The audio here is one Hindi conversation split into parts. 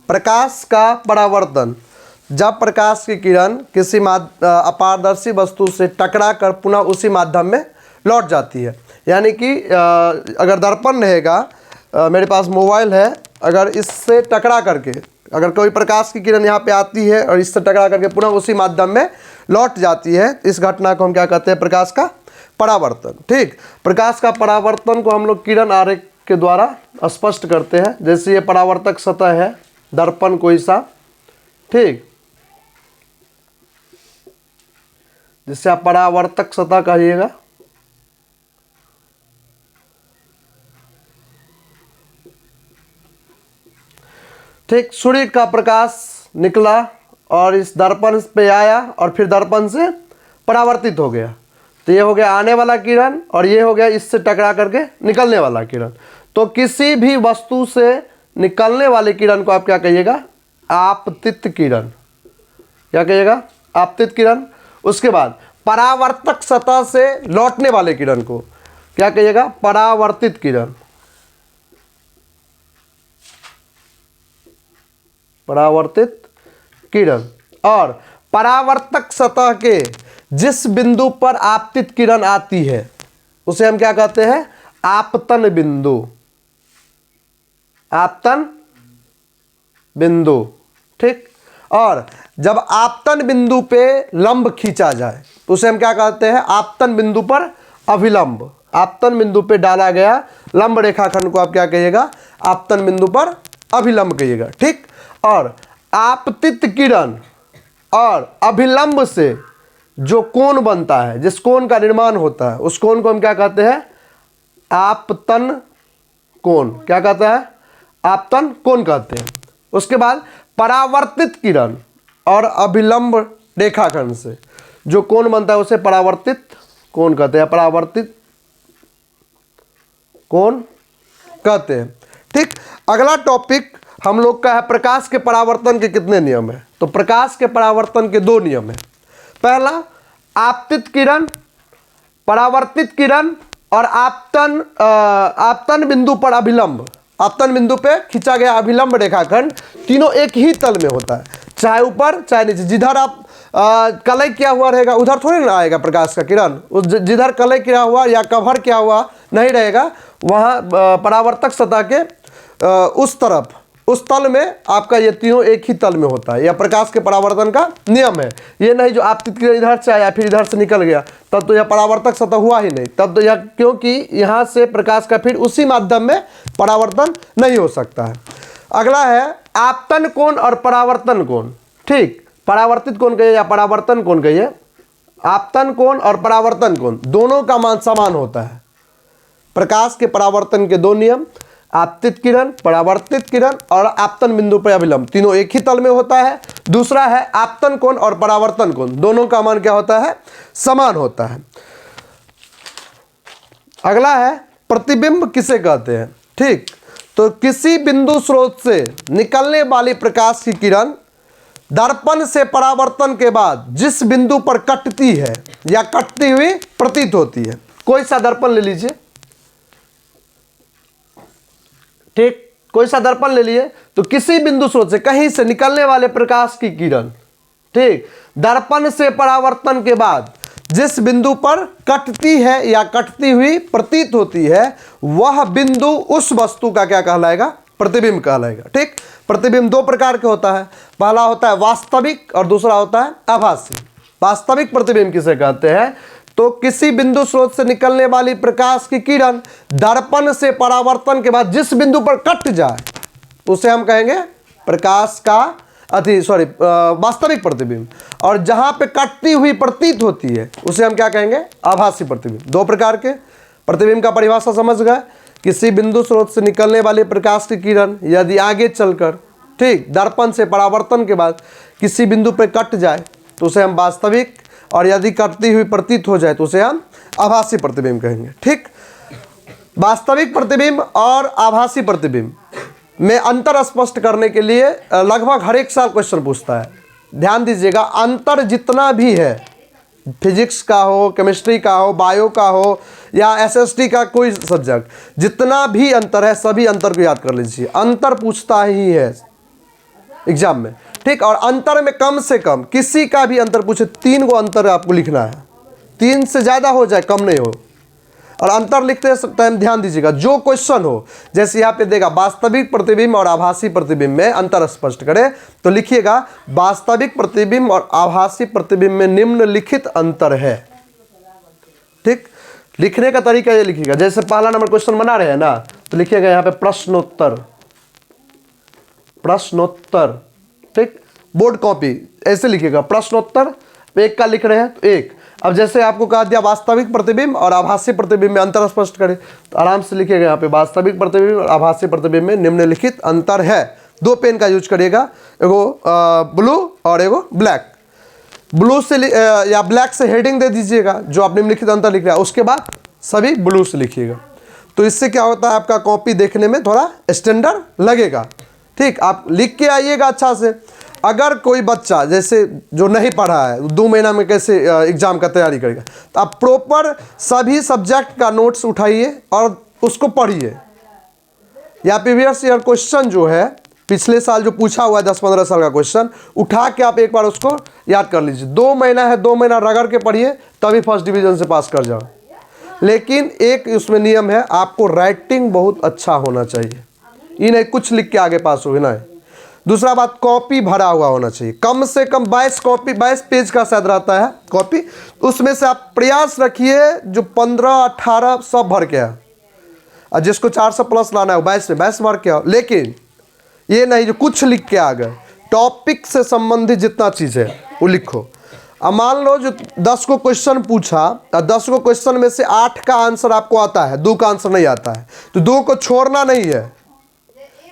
प्रकाश का परावर्तन, जब प्रकाश की किरण किसी अपारदर्शी वस्तु से टकरा कर पुनः उसी माध्यम में लौट जाती है। यानी कि अगर दर्पण रहेगा, मेरे पास मोबाइल है, अगर इससे टकरा करके अगर कोई प्रकाश की किरण यहाँ पे आती है और इससे टकरा करके पुनः उसी माध्यम में लौट जाती है, इस घटना को हम क्या कहते हैं? प्रकाश का परावर्तन। ठीक, प्रकाश का परावर्तन को हम लोग किरण आरेख के द्वारा स्पष्ट करते हैं। जैसे ये परावर्तक सतह है, दर्पण कोई सा, ठीक, जिससे आप परावर्तक सतह कहिएगा। ठीक, सूर्य का प्रकाश निकला और इस दर्पण पे आया और फिर दर्पण से परावर्तित हो गया, तो ये हो गया आने वाला किरण और ये हो गया इससे टकरा करके निकलने वाला किरण। तो किसी भी वस्तु से निकलने वाली किरण को आप क्या कहिएगा? आपतित किरण। क्या कहिएगा? आपतित किरण। उसके बाद परावर्तक सतह से लौटने वाले किरण को क्या कहिएगा? परावर्तित किरण। परावर्तित किरण। और परावर्तक सतह के जिस बिंदु पर आपतित किरण आती है उसे हम क्या कहते हैं? आपतन बिंदु। आपतन बिंदु। ठीक, और जब आपतन बिंदु पे लंब खींचा जाए तो उसे हम क्या कहते हैं? आपतन बिंदु पर अभिलंब। आपतन बिंदु पे डाला गया लंब रेखाखंड को आप क्या कहिएगा? आपतन बिंदु पर अभिलंब कहिएगा। ठीक, और आपतित किरण और अभिलंब से जो कोण बनता है, जिस कोण का निर्माण होता है, उस कोण को हम क्या कहते हैं? आपतन कोण। क्या कहते हैं? आपतन कोण कहते हैं। उसके बाद परावर्तित किरण और अभिलंब रेखाखंड से जो कोण बनता है उसे परावर्तित कोण कहते हैं, परावर्तित कोण कहते हैं। ठीक, अगला टॉपिक हम लोग का है प्रकाश के परावर्तन के कितने नियम है? तो प्रकाश के परावर्तन के 2 नियम है। पहला, आपतित किरण, परावर्तित किरण और आपतन बिंदु पर अभिलंब। आपतन बिंदु पे खींचा गया अभिलंब रेखाखंड तीनों एक ही तल में होता है, चाहे ऊपर चाहे नीचे। जिधर आप कलय किया हुआ रहेगा उधर थोड़ी ना आएगा प्रकाश का किरण। जिधर कलय किया हुआ या कवर किया हुआ नहीं रहेगा वहाँ परावर्तक सतह के उस तरफ, उस तल में आपका ये तीनों एक ही तल में होता है। यह प्रकाश के परावर्तन का नियम है। ये नहीं जो आपतित किरण इधर से आया फिर इधर से निकल गया, तब तो यह परावर्तक सतह हुआ ही नहीं। तब तो यह, क्योंकि यहाँ से प्रकाश का फिर उसी माध्यम में परावर्तन नहीं हो सकता है। अगला है आपतन कोण और परावर्तन कोण। ठीक, परावर्तित कोण कहिए या परावर्तन कोण कहिए, आपतन कोण और परावर्तन कोण दोनों का मान समान होता है। प्रकाश के परावर्तन के 2 नियम, आपतित किरण, परावर्तित किरण और आपतन बिंदु पर अभिलंब, तीनों एक ही तल में होता है। दूसरा है आपतन कोण और परावर्तन कोण दोनों का मान क्या होता है? समान होता है। अगला है प्रतिबिंब किसे कहते हैं? ठीक, तो किसी बिंदु स्रोत से निकलने वाली प्रकाश की किरण दर्पण से परावर्तन के बाद जिस बिंदु पर कटती है या कटती हुई प्रतीत होती है। कोई सा दर्पण ले लीजिए, ठीक, कोई सा दर्पण ले लिए, तो किसी बिंदु स्रोत से कहीं से निकलने वाले प्रकाश की किरण, ठीक, दर्पण से परावर्तन के बाद जिस बिंदु पर कटती है या कटती हुई प्रतीत होती है वह बिंदु उस वस्तु का क्या कहलाएगा? प्रतिबिंब कहलाएगा। ठीक, प्रतिबिंब 2 प्रकार के होता है। पहला होता है वास्तविक और दूसरा होता है आभासी। वास्तविक प्रतिबिंब किसे कहते हैं? तो किसी बिंदु स्रोत से निकलने वाली प्रकाश की किरण दर्पण से परावर्तन के बाद जिस बिंदु पर कट जाए उसे हम कहेंगे प्रकाश का वास्तविक प्रतिबिंब, और जहां पे कटती हुई प्रतीत होती है उसे हम क्या कहेंगे? आभासी प्रतिबिंब। 2 प्रकार के प्रतिबिंब का परिभाषा समझ गए। किसी बिंदु स्रोत से निकलने वाली प्रकाश की किरण यदि आगे चलकर, ठीक, दर्पण से परावर्तन के बाद किसी बिंदु पर कट जाए तो उसे हम वास्तविक, और यदि कटती हुई प्रतीत हो जाए तो उसे हम आभासी प्रतिबिंब कहेंगे। ठीक, वास्तविक प्रतिबिंब और आभासी प्रतिबिंब में अंतर स्पष्ट करने के लिए लगभग हर एक साल क्वेश्चन पूछता है। ध्यान दीजिएगा, अंतर जितना भी है, फिजिक्स का हो, केमिस्ट्री का हो, बायो का हो या एसएसटी का कोई सब्जेक्ट, जितना भी अंतर है सभी अंतर को याद कर लीजिए। अंतर पूछता ही है, एग्जाम में, ठीक। और अंतर में कम से कम किसी का भी अंतर पूछे, 3 गो अंतर आपको लिखना है, 3 से ज़्यादा हो जाए कम नहीं हो। और अंतर लिखते टाइम ध्यान दीजिएगा, जो क्वेश्चन हो, जैसे यहाँ पे देगा वास्तविक प्रतिबिंब और आभासी प्रतिबिंब में अंतर स्पष्ट करें, तो लिखिएगा वास्तविक प्रतिबिंब और आभासी प्रतिबिंब में निम्नलिखित अंतर है, ठीक। लिखने का तरीका ये लिखिएगा, जैसे पहला नंबर क्वेश्चन बना रहे हैं ना, तो लिखिएगा यहाँ पे प्रश्नोत्तर, प्रश्नोत्तर, ठीक। बोर्ड कॉपी ऐसे लिखिएगा, प्रश्नोत्तर 1 का लिख रहे हैं तो 1। अब जैसे आपको कहा दिया वास्तविक प्रतिबिंब और आभासी प्रतिबिंब में अंतर स्पष्ट करें, तो आराम से लिखिएगा यहाँ पे वास्तविक प्रतिबिंब और आभासी प्रतिबिंब में निम्नलिखित अंतर है। 2 पेन का यूज करिएगा, एगो ब्लू और एगो ब्लैक। ब्लू से या ब्लैक से हेडिंग दे दीजिएगा जो आप निम्नलिखित अंतर लिख रहे हैं, उसके बाद सभी ब्लू से लिखिएगा। तो इससे क्या होता है, आपका कॉपी देखने में थोड़ा स्टैंडर्ड लगेगा, ठीक। आप लिख के आइएगा अच्छा से। अगर कोई बच्चा जैसे जो नहीं पढ़ा है, 2 महीना में कैसे एग्जाम का तैयारी करेगा, तो आप प्रॉपर सभी सब्जेक्ट का नोट्स उठाइए और उसको पढ़िए। या प्रीवियस ईयर क्वेश्चन जो है, पिछले साल जो पूछा हुआ है 10-15 साल का क्वेश्चन, उठा के आप एक बार उसको याद कर लीजिए। 2 महीना है, 2 महीना रगड़ के पढ़िए, तभी फर्स्ट डिवीजन से पास कर जाओ। लेकिन एक उसमें नियम है, आपको राइटिंग बहुत अच्छा होना चाहिए, ये नहीं कुछ लिख के आगे पास हो ना। दूसरा बात, कॉपी भरा हुआ होना चाहिए, कम से कम 22 पेज का शायद रहता है कॉपी, उसमें से आप प्रयास रखिए जो 15-18 सब भर के है, और जिसको 400 प्लस लाना है 22 में 22 भर के आओ। लेकिन ये नहीं जो कुछ लिख के आ गए, टॉपिक से संबंधित जितना चीज़ है वो लिखो। अब मान लो जो 10 को क्वेश्चन पूछा, 10 को क्वेश्चन में से 8 का आंसर आपको आता है, 2 का आंसर नहीं आता है, तो 2 को छोड़ना नहीं है।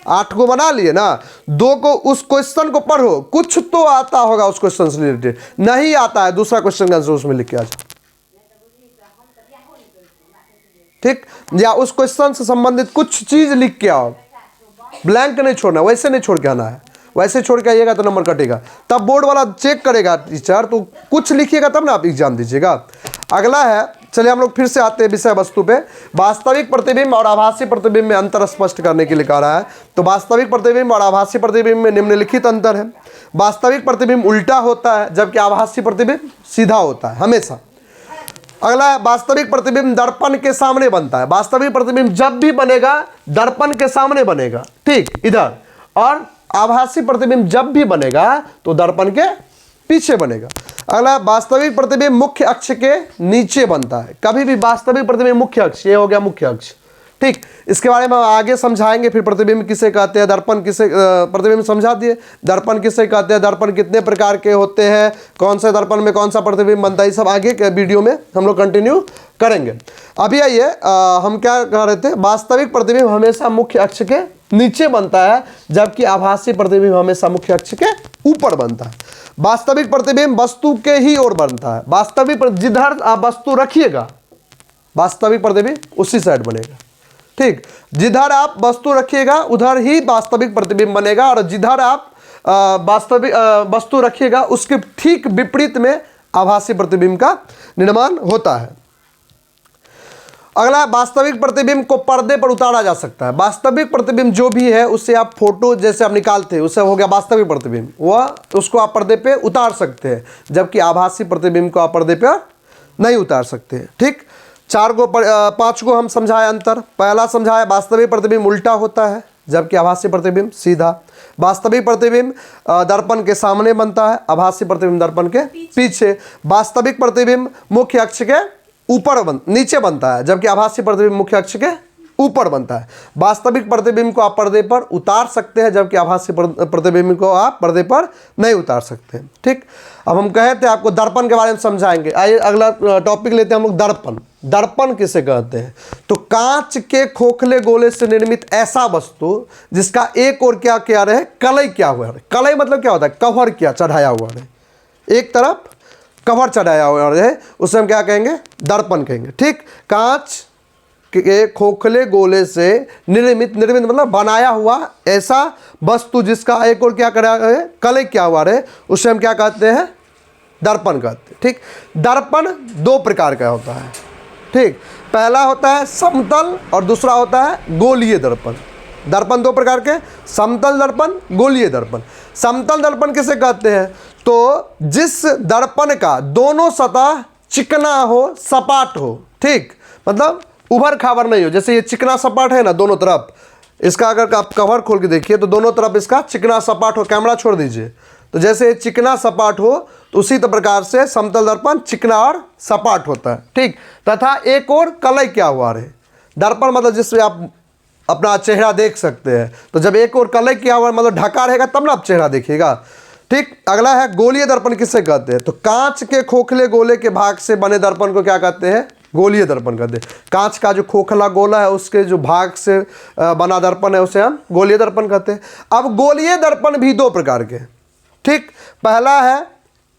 8 को बना लिए ना, 2 को उस क्वेश्चन को पढ़ो, कुछ तो आता होगा उस क्वेश्चन से रिलेटेड, नहीं आता है दूसरा क्वेश्चन का आंसर उसमें लिख के आ जाओ, ठीक। या उस क्वेश्चन से संबंधित कुछ चीज लिख के आओ, ब्लैंक नहीं छोड़ना, वैसे नहीं छोड़ के आना है, वैसे छोड़ के आइएगा तो नंबर कटेगा, तब बोर्ड वाला चेक करेगा टीचर, तो कुछ लिखिएगा तब ना आप एग्जाम दीजिएगा। अगला है, चलिए हम लोग फिर से आते हैं विषय वस्तु पे। वास्तविक प्रतिबिंब और आभासी प्रतिबिंब में अंतर स्पष्ट करने के लिए कह रहा है, तो वास्तविक प्रतिबिंब और आभासी प्रतिबिंब में निम्नलिखित अंतर है। वास्तविक प्रतिबिंब उल्टा होता है, जबकि आभासी प्रतिबिंब सीधा होता है हमेशा। अगला है, वास्तविक प्रतिबिंब दर्पण के सामने बनता है। वास्तविक प्रतिबिंब जब भी बनेगा दर्पण के सामने बनेगा, ठीक, इधर। और आभासी प्रतिबिंब जब भी बनेगा तो दर्पण के पीछे बनेगा। अगला, वास्तविक प्रतिबिंब मुख्य अक्ष के नीचे बनता है। कभी भी वास्तविक प्रतिबिंब मुख्य अक्ष, ये हो गया मुख्य अक्ष, ठीक। इसके बारे में हम आगे समझाएंगे, फिर प्रतिबिंब किसे कहते हैं, दर्पण किसे, प्रतिबिंब समझा दिए, दर्पण किसे कहते हैं, दर्पण कितने प्रकार के होते हैं, कौन से दर्पण में कौन सा प्रतिबिंब बनता है, ये सब आगे के वीडियो में हम लोग कंटिन्यू करेंगे। अभी आइए हम क्या कह रहे थे, वास्तविक प्रतिबिंब हमेशा मुख्य अक्ष के नीचे बनता है, जबकि आभासी प्रतिबिंब हमेशा मुख्य अक्ष के ऊपर बनता है। वास्तविक प्रतिबिंब वस्तु के ही ओर बनता है। वास्तविक जिधर आप वस्तु रखिएगा वास्तविक प्रतिबिंब उसी साइड बनेगा, ठीक। जिधर आप वस्तु रखिएगा उधर ही वास्तविक प्रतिबिंब बनेगा, और जिधर आप वास्तविक वस्तु रखिएगा उसके ठीक विपरीत में आभासी प्रतिबिंब का निर्माण होता है। अगला, वास्तविक प्रतिबिंब को पर्दे पर उतारा जा सकता है। वास्तविक प्रतिबिंब जो भी है उससे आप फोटो जैसे आप निकालते हैं, उससे हो गया वास्तविक प्रतिबिंब, वह उसको आप पर्दे पे उतार सकते हैं, जबकि आभासी प्रतिबिंब को आप पर्दे पर नहीं उतार सकते हैं, ठीक। 5 को हम समझाए अंतर। पहला समझाया, वास्तविक प्रतिबिंब उल्टा होता है, जबकि आभासी प्रतिबिंब सीधा। वास्तविक प्रतिबिंब दर्पण के सामने बनता है, आभासी प्रतिबिंब दर्पण के पीछे। वास्तविक प्रतिबिंब मुख्य अक्ष के नीचे बनता है, जबकि आभासी प्रतिबिंब मुख्य अक्ष के ऊपर बनता है। वास्तविक प्रतिबिंब को आप पर्दे पर उतार सकते हैं, जबकि आभासी प्रतिबिंब को आप पर्दे पर नहीं उतार सकते, ठीक। अब हम कहे थे आपको दर्पण के बारे में समझाएंगे। आइए अगला टॉपिक लेते हैं हम लोग, दर्पण। दर्पण किसे कहते हैं, तो कांच के खोखले गोले से निर्मित ऐसा वस्तु जिसका एक और क्या क्या रहे, कलई क्या हुआ रहे। कलई मतलब क्या होता है, कवर क्या चढ़ाया हुआ रहे, एक तरफ कवर चढ़ाया हुआ रहे, उसे हम क्या कहेंगे, दर्पण कहेंगे, ठीक। कांच के खोखले गोले से निर्मित मतलब बनाया हुआ ऐसा वस्तु जिसका एक और क्या करा है, कलई क्या हुआ रहे, उसे हम क्या कहते हैं, दर्पण कहते हैं, ठीक। दर्पण 2 प्रकार का होता है, ठीक। पहला होता है समतल और दूसरा होता है गोलीय दर्पण। दर्पण दो प्रकार के, समतल दर्पण, गोलीय दर्पण। समतल दर्पण किसे कहते हैं? तो जिस दर्पण का दोनों सतह चिकना हो, सपाट हो, ठीक, मतलब उभर खाबर नहीं हो। जैसे ये चिकना सपाट है ना दोनों तरफ, इसका अगर आप कवर खोल के देखिए तो दोनों तरफ इसका चिकना सपाट हो, कैमरा छोड़ दीजिए, तो जैसे ये चिकना सपाट हो तो उसी प्रकार से समतल दर्पण चिकना और सपाट होता है, ठीक। तथा एक और कलई क्या हुआ रहे, दर्पण मतलब जिसमें आप अपना चेहरा देख सकते हैं, तो जब एक और कलई किया हुआ मतलब ढका रहेगा तब ना आप चेहरा देखिएगा, ठीक। अगला है गोलीय दर्पण किसे कहते हैं? तो कांच के खोखले गोले के भाग से बने दर्पण को क्या कहते हैं? गोलीय दर्पण कहते हैं। कांच का जो खोखला गोला है उसके जो भाग से बना दर्पण है उसे हम गोलीय दर्पण कहते हैं। अब गोलीय दर्पण भी दो प्रकार के, ठीक। पहला है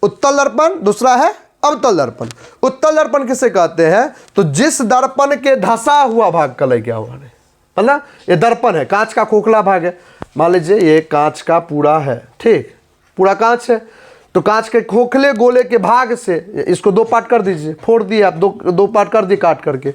उत्तल दर्पण, दूसरा है अवतल दर्पण। उत्तल दर्पण किसे कहते हैं? तो जिस दर्पण के धंसा हुआ भाग कलई क्या हुआ है, मतलब ये दर्पण है, कांच का खोखला भाग है, मान लीजिए ये कांच का पूरा है, ठीक, पूरा कांच है, तो कांच के खोखले गोले के भाग से इसको दो पार्ट कर दीजिए, फोड़ दिए आप, दो पार्ट कर दिए काट करके,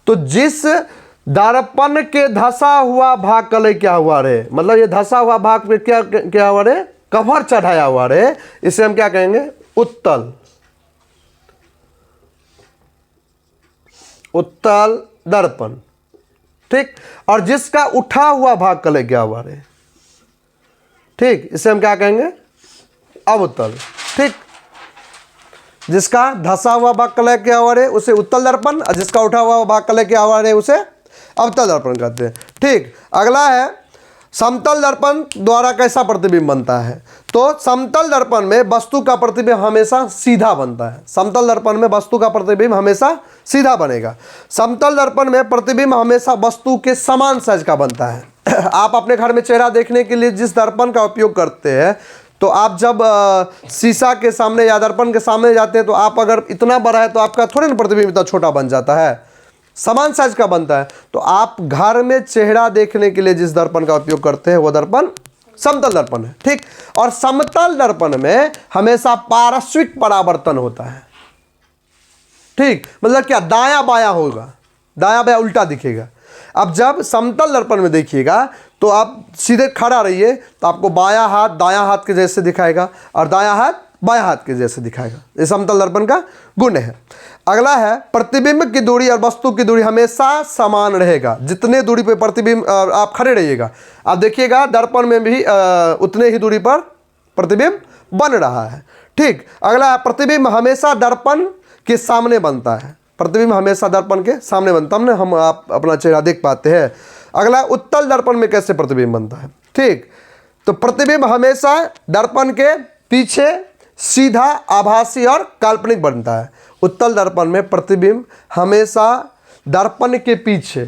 तो जिस दर्पण के धंसा हुआ भाग कलई क्या हुआ रे, मतलब ये धंसा हुआ भाग पे क्या हुआ रे, कवर चढ़ाया हुआ रे, इसे हम क्या कहेंगे? उत्तल, उत्तल दर्पण, ठीक। और जिसका उठा हुआ भाग कलई क्या हुआ रे, ठीक, इसे हम क्या कहेंगे? अवतल, ठीक। जिसका धंसा हुआ भाग कलई क्या हुआ रे उसे उत्तल दर्पण, और जिसका उठा हुआ भाग कलई क्या हुआ रे उसे अवतल दर्पण कहते हैं, ठीक। अगला है समतल दर्पण द्वारा कैसा प्रतिबिंब बनता है? तो समतल दर्पण में वस्तु का प्रतिबिंब हमेशा सीधा बनता है। समतल दर्पण में वस्तु का प्रतिबिंब हमेशा सीधा बनेगा। समतल दर्पण में प्रतिबिंब हमेशा वस्तु के समान साइज का बनता है। आप अपने घर में चेहरा देखने के लिए जिस दर्पण का उपयोग करते हैं, तो आप जब शीशा के सामने या दर्पण के सामने जाते हैं तो आप अगर इतना बड़ा है तो आपका थोड़े ना प्रतिबिंब इतना छोटा बन जाता है, समान साइज का बनता है। तो आप घर में चेहरा देखने के लिए जिस दर्पण का उपयोग करते हैं वो दर्पण समतल दर्पण है, ठीक। और समतल दर्पण में हमेशा पारस्विक परावर्तन होता है, ठीक, मतलब क्या, दायां बायां होगा, दायां बायां उल्टा दिखेगा। अब जब समतल दर्पण में देखिएगा तो आप सीधे खड़ा रहिए तो आपको बायां हाथ दायां हाथ के जैसे दिखाएगा और दायां हाथ बायां हाथ के जैसे दिखाएगा। ये समतल दर्पण का गुण है। अगला है प्रतिबिंब की दूरी और वस्तु की दूरी हमेशा समान रहेगा। जितने दूरी पे प्रतिबिंब आप खड़े रहिएगा, आप देखिएगा दर्पण में भी उतने ही दूरी पर प्रतिबिंब बन रहा है, ठीक। अगला है प्रतिबिंब हमेशा दर्पण के सामने बनता है। प्रतिबिंब हमेशा दर्पण के सामने बनता है, हम आप अपना चेहरा देख पाते हैं। अगला उत्तल दर्पण में कैसे प्रतिबिंब बनता है, ठीक। तो प्रतिबिंब हमेशा दर्पण के पीछे सीधा, आभासी और काल्पनिक बनता है। उत्तल दर्पण में प्रतिबिंब हमेशा दर्पण के पीछे,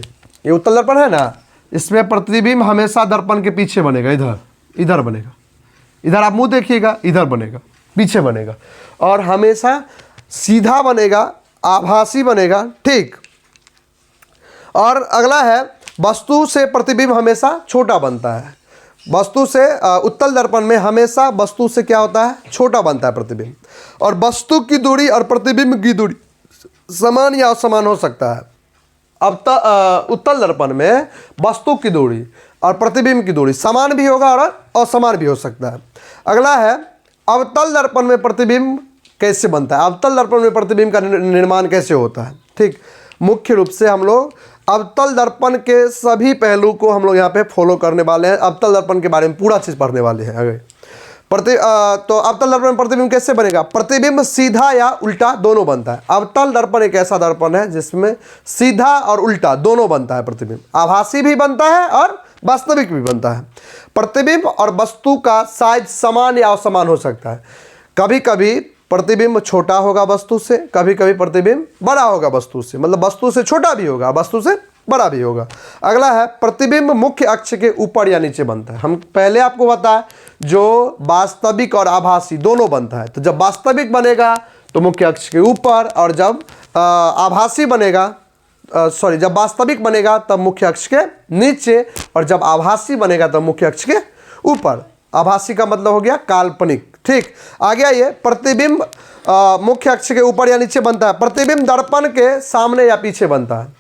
ये उत्तल दर्पण है ना, इसमें प्रतिबिंब हमेशा दर्पण के पीछे बनेगा, इधर बनेगा, इधर आप मुंह देखिएगा, इधर बनेगा, पीछे बनेगा, और हमेशा सीधा बनेगा, आभासी बनेगा, ठीक। और अगला है वस्तु से प्रतिबिंब हमेशा छोटा बनता है। वस्तु से उत्तल दर्पण में हमेशा वस्तु से क्या होता है, छोटा बनता है प्रतिबिंब। और वस्तु की दूरी और प्रतिबिंब की दूरी समान या असमान हो सकता है। अब उत्तल दर्पण में वस्तु की दूरी और प्रतिबिंब की दूरी समान भी होगा और असमान भी हो सकता है। अगला है अवतल दर्पण में प्रतिबिंब कैसे बनता है, अवतल दर्पण में प्रतिबिंब का निर्माण कैसे होता है, ठीक। मुख्य रूप से हम लोग अवतल दर्पण के सभी पहलू को हम लोग यहाँ पे फॉलो करने वाले हैं। अवतल दर्पण के बारे में पूरा चीज़ पढ़ने वाले हैं आगे। तो अवतल दर्पण में प्रतिबिंब कैसे बनेगा? प्रतिबिंब सीधा या उल्टा दोनों बनता है। अवतल दर्पण एक ऐसा दर्पण है जिसमें सीधा और उल्टा दोनों बनता है प्रतिबिंब, आभासी भी बनता है और वास्तविक भी बनता है। प्रतिबिंब और वस्तु का साइज समान या असमान हो सकता है। कभी कभी प्रतिबिंब छोटा होगा वस्तु से, कभी कभी प्रतिबिंब बड़ा होगा वस्तु से, मतलब वस्तु से छोटा भी होगा, वस्तु से बड़ा भी होगा। अगला है प्रतिबिंब मुख्य अक्ष के ऊपर या नीचे बनता है। हम पहले आपको बताया जो वास्तविक और आभासी दोनों बनता है। तो जब वास्तविक बनेगा तो मुख्य अक्ष के ऊपर, और जब आभासी बनेगा जब वास्तविक बनेगा तब मुख्य अक्ष के नीचे, और जब आभासी बनेगा तब मुख्य अक्ष के ऊपर। आभासी का मतलब हो गया काल्पनिक, ठीक। आ गया ये प्रतिबिंब मुख्य अक्ष के ऊपर या नीचे बनता है। प्रतिबिंब दर्पण के सामने या पीछे बनता है।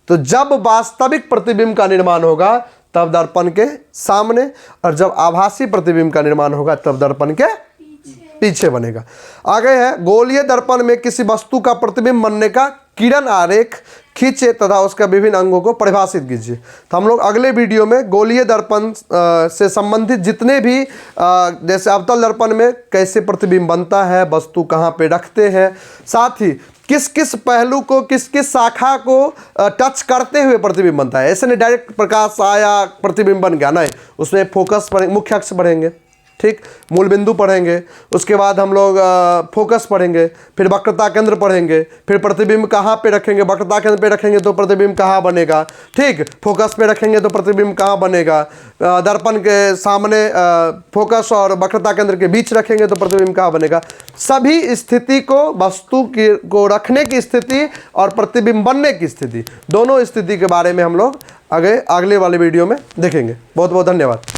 तो जब वास्तविक प्रतिबिंब का निर्माण होगा तब दर्पण के सामने, और जब आभासी प्रतिबिंब का निर्माण होगा तब दर्पण के पीछे बनेगा। आगे है, गोलीय दर्पण में किसी वस्तु का प्रतिबिंब बनने का किरण आरेख खींचे तथा उसका विभिन्न अंगों को परिभाषित कीजिए। तो हम लोग अगले वीडियो में गोलीय दर्पण से संबंधित जितने भी जैसे अवतल दर्पण में कैसे प्रतिबिंब बनता है, वस्तु कहाँ पे रखते हैं, साथ ही किस किस पहलू को, किस किस शाखा को टच करते हुए प्रतिबिंब बनता है। ऐसे नहीं डायरेक्ट प्रकाश आया प्रतिबिंब बन गया, नहीं, उसमें फोकस पढ़ेंगे, मुख्य अक्ष पढ़ेंगे, ठीक, मूल बिंदु पढ़ेंगे, उसके बाद हम लोग फोकस पढ़ेंगे, फिर वक्रता केंद्र पढ़ेंगे, फिर प्रतिबिंब कहाँ पे रखेंगे, वक्रता केंद्र पे रखेंगे तो प्रतिबिंब कहाँ बनेगा, ठीक, फोकस पे रखेंगे तो प्रतिबिंब कहाँ बनेगा, दर्पण के सामने फोकस और वक्रता केंद्र के बीच रखेंगे तो प्रतिबिंब कहाँ बनेगा। सभी स्थिति को, वस्तु को रखने की स्थिति और प्रतिबिंब बनने की स्थिति, दोनों स्थिति के बारे में हम लोग अगले वाले वीडियो में देखेंगे। बहुत बहुत धन्यवाद।